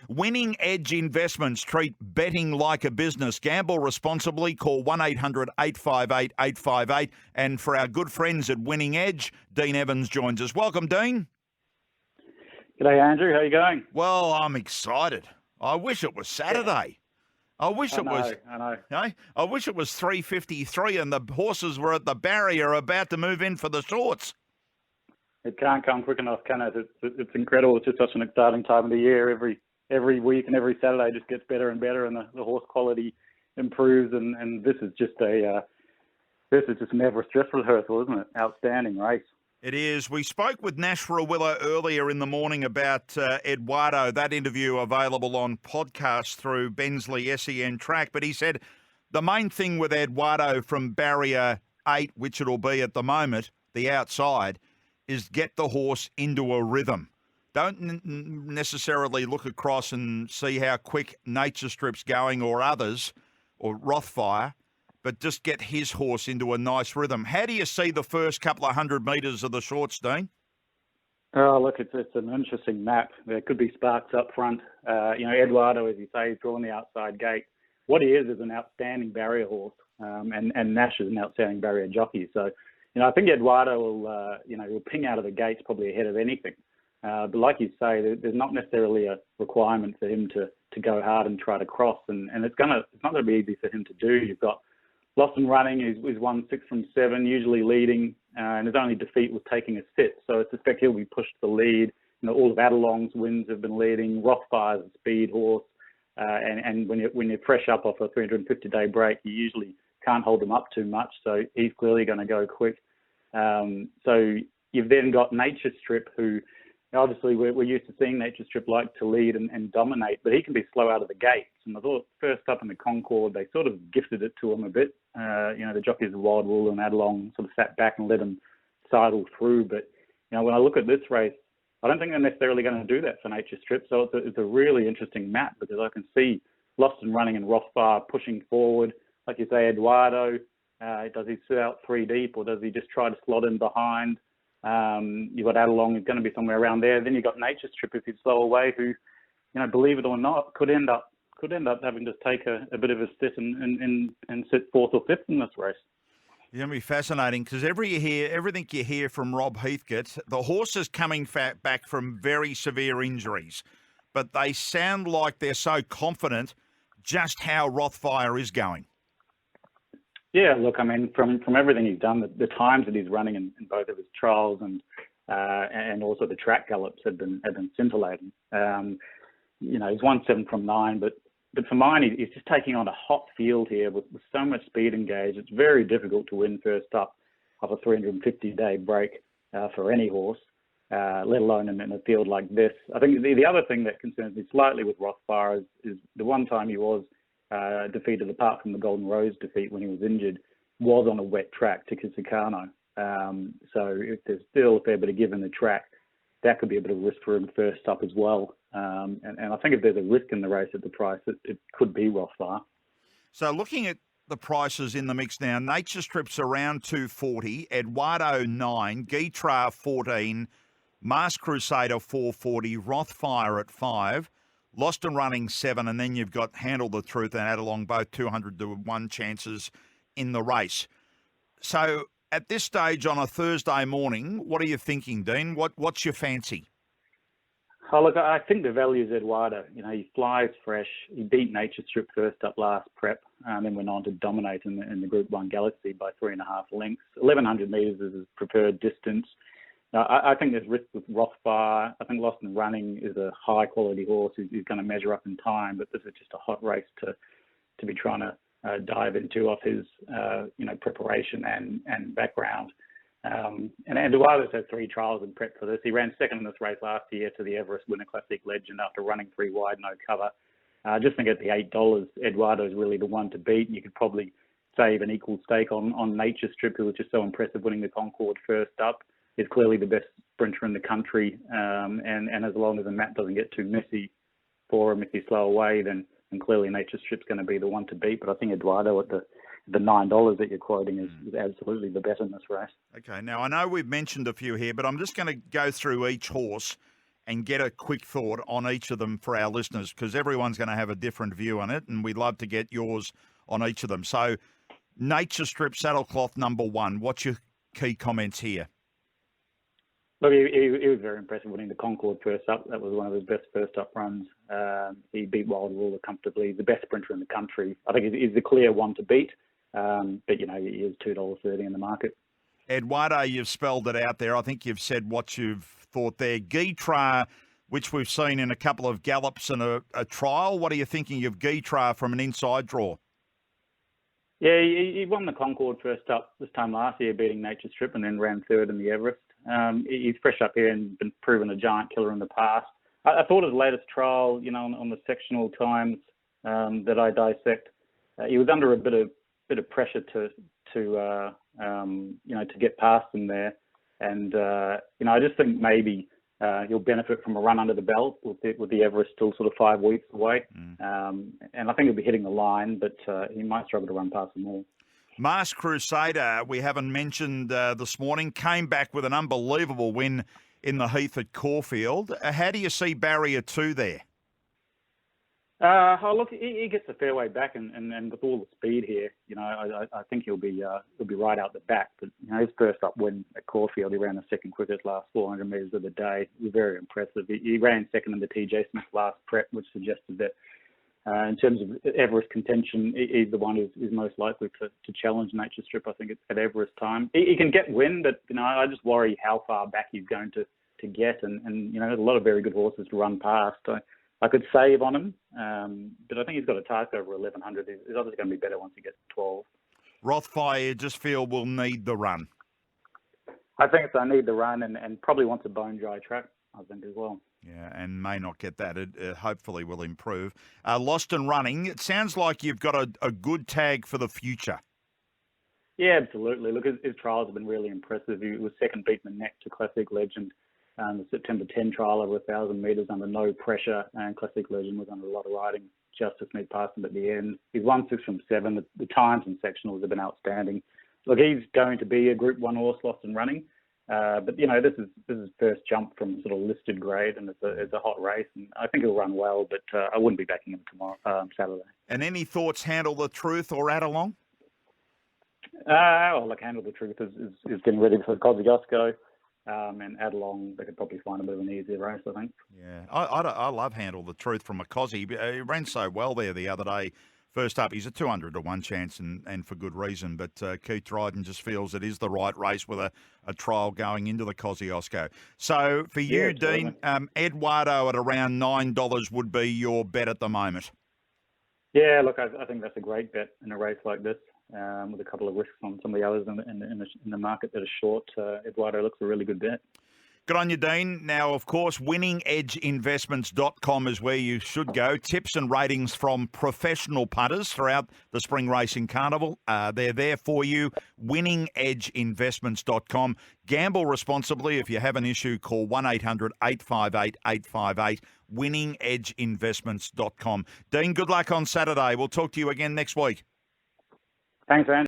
Winning Edge Investments treat betting like a business. Gamble responsibly. Call 1-800-858-858. And for our good friends at Winning Edge, Dean Evans joins us. Welcome, Dean. G'day, Andrew. How you going? Well, I'm excited. I wish it was Saturday. I wish it was. I know. I wish it was 3:53 and the horses were at the barrier about to move in for the shorts. It can't come quick enough, can it? It's incredible. It's just such an exciting time of the year. Every week and every Saturday just gets better and better, and the horse quality improves. And this is just never a stress rehearsal, isn't it? Outstanding race. It is. We spoke with Nash Rawiller earlier in the morning about Eduardo. That interview available on podcast through Bensely SENTrack. But he said the main thing with Eduardo from barrier 8, which it'll be at the moment, the outside, is get the horse into a rhythm. Don't necessarily look across and see how quick Nature Strip's going or others or Rothfire, but just get his horse into a nice rhythm. How do you see the first couple of 100 metres of the shorts, Dean? Oh, look, it's an interesting map. There could be sparks up front. Eduardo, as you say, is drawing the outside gate. What he is an outstanding barrier horse, and Nash is an outstanding barrier jockey. So, I think Eduardo will ping out of the gates probably ahead of anything. But like you say, there's not necessarily a requirement for him to go hard and try to cross, and it's not going to be easy for him to do. You've got Lost and Running, who's won 6 from 7, usually leading, and his only defeat was taking a sit. So I suspect he'll be pushed to the lead. All of Adelong's wins have been leading. Rothfire's a speed horse, and when you're fresh up off a 350-day break, you usually can't hold them up too much. So he's clearly going to go quick. So you've then got Nature Strip, who obviously we're used to seeing Nature Strip like to lead and dominate, but he can be slow out of the gates. And I thought first up in the Concord, they sort of gifted it to him a bit. The jockeys of Wild Wool and Adelong sort of sat back and let him sidle through. But, when I look at this race, I don't think they're necessarily going to do that for Nature Strip. So it's a really interesting map because I can see Lost and Running and Rothfire pushing forward. Like you say, Eduardo, does he sit out 3 deep or does he just try to slot in behind? You've got Adelong, who's going to be somewhere around there. Then you've got Nature Strip if he's slow away, who, believe it or not, could end up having to take a bit of a sit and sit 4th or 5th in this race. It's going to be fascinating because everything you hear from Rob Heathcote, the horse is coming back from very severe injuries, but they sound like they're so confident just how Rothfire is going. Yeah, look, from everything he's done, the times that he's running in both of his trials and also the track gallops have been scintillating. He's won 7 from 9, but for mine, he's just taking on a hot field here with so much speed engaged. It's very difficult to win first up of a 350-day break for any horse, let alone in a field like this. I think the other thing that concerns me slightly with Rothfire is the one time he was defeated, apart from the Golden Rose defeat when he was injured, was on a wet track to Kisicano. So if there's still a fair bit of give in the track, that could be a bit of a risk for him first up as well. And I think if there's a risk in the race at the price, it could be Rothfire. So looking at the prices in the mix now, Nature Strip's around 240, Eduardo 9, Guitra 14, Mars Crusader 440, Rothfire at 5, Lost and Running 7, and then you've got Handle the Truth and Adelong, both 200-1 chances in the race. So at this stage on a Thursday morning, what are you thinking, Dean? What's your fancy? Oh, look, I think the value is Eduardo. He flies fresh. He beat Nature Strip first up last prep, and then went on to dominate in the Group 1 Galaxy by 3.5 lengths. 1,100 metres is his preferred distance. Now, I think there's risk with Rothfire. I think Lost and Running is a high-quality horse who's going to measure up in time, but this is just a hot race to be trying to dive into off his preparation and background. And Eduardo's had 3 trials in prep for this. He ran second in this race last year to the Everest Winter Classic Legend after running 3 wide, no cover. I just think at the $8, Eduardo is really the one to beat. You could probably save an equal stake on Nature Strip, who was just so impressive winning the Concord first up. Is clearly the best sprinter in the country, and as long as the map doesn't get too messy for him, if he's slow away, then clearly Nature Strip's going to be the one to beat. But I think Eduardo at the $9 that you're quoting is absolutely the bet in this race. Okay, now I know we've mentioned a few here, but I'm just going to go through each horse and get a quick thought on each of them for our listeners, because everyone's going to have a different view on it, and we'd love to get yours on each of them. So, Nature Strip Saddlecloth number 1. What's your key comments here? Look, he was very impressive winning the Concord first up. That was one of his best first up runs. He beat Wild Ruler comfortably. The best sprinter in the country. I think he's the clear one to beat. But, he is $2.30 in the market. Eduardo, you've spelled it out there. I think you've said what you've thought there. Guitra, which we've seen in a couple of gallops and a trial. What are you thinking of Guitra from an inside draw? Yeah, he won the Concord first up this time last year, beating Nature Strip, and then ran third in the Everest. He's fresh up here and been proven a giant killer in the past. I thought his latest trial, on the sectional times that I dissect, he was under a bit of pressure to get past them there. And, I just think maybe he'll benefit from a run under the belt with the Everest still sort of 5 weeks away. And I think he'll be hitting the line, but he might struggle to run past them all. Mars Crusader, we haven't mentioned this morning, came back with an unbelievable win in the Heath at Caulfield. How do you see Barrier 2 there? Look, he gets a fair way back, and with all the speed here, I think he'll be right out the back. But his first up win at Caulfield, he ran the second quickest last 400 metres of the day. He was very impressive. He ran second in the TJ Smith last prep, which suggested that in terms of Everest contention, he's the one who's most likely to challenge Nature Strip, I think, at Everest time. He can get win, but I just worry how far back he's going to get, and there's a lot of very good horses to run past. I could save on him, but I think he's got a target over 1,100. He's obviously going to be better once he gets to 12. Rothfire, you just feel will need the run. I think I need the run and probably wants a bone dry track, I think, as well. Yeah, and may not get that. It hopefully will improve. Lost and Running, it sounds like you've got a good tag for the future. Yeah, absolutely. Look, his trials have been really impressive. He was second beaten the neck to Classic Legend. The September 10 trial over 1,000 metres under no pressure, and Classic Legend was under a lot of riding. Justice Need past him at the end. He's won 6 from 7. The times and sectionals have been outstanding. Look, he's going to be a Group 1 horse, Lost and Running. But this is first jump from sort of listed grade, and it's a hot race, and I think he'll run well. But I wouldn't be backing him tomorrow, Saturday. And any thoughts? Handle the Truth or Adelong? Handle the Truth is getting ready for the Kosciuszko. And Adelong, they could probably find a bit of an easier race, I think. Yeah, I love Handle the Truth from a Cossie. He ran so well there the other day. First up, he's a 200 to 1 chance, and for good reason. But Keith Dryden just feels it is the right race with a trial going into the Kosciuszko. So for you, Dean, Eduardo at around $9 would be your bet at the moment. Yeah, look, I think that's a great bet in a race like this. With a couple of risks on some of the others in the market that are short, Eduardo looks a really good bet. Good on you, Dean. Now, of course, winningedgeinvestments.com is where you should go. Tips and ratings from professional punters throughout the Spring Racing Carnival. They're there for you. winningedgeinvestments.com. Gamble responsibly. If you have an issue, call 1-800-858-858. winningedgeinvestments.com. Dean, good luck on Saturday. We'll talk to you again next week. Thanks, Andrew.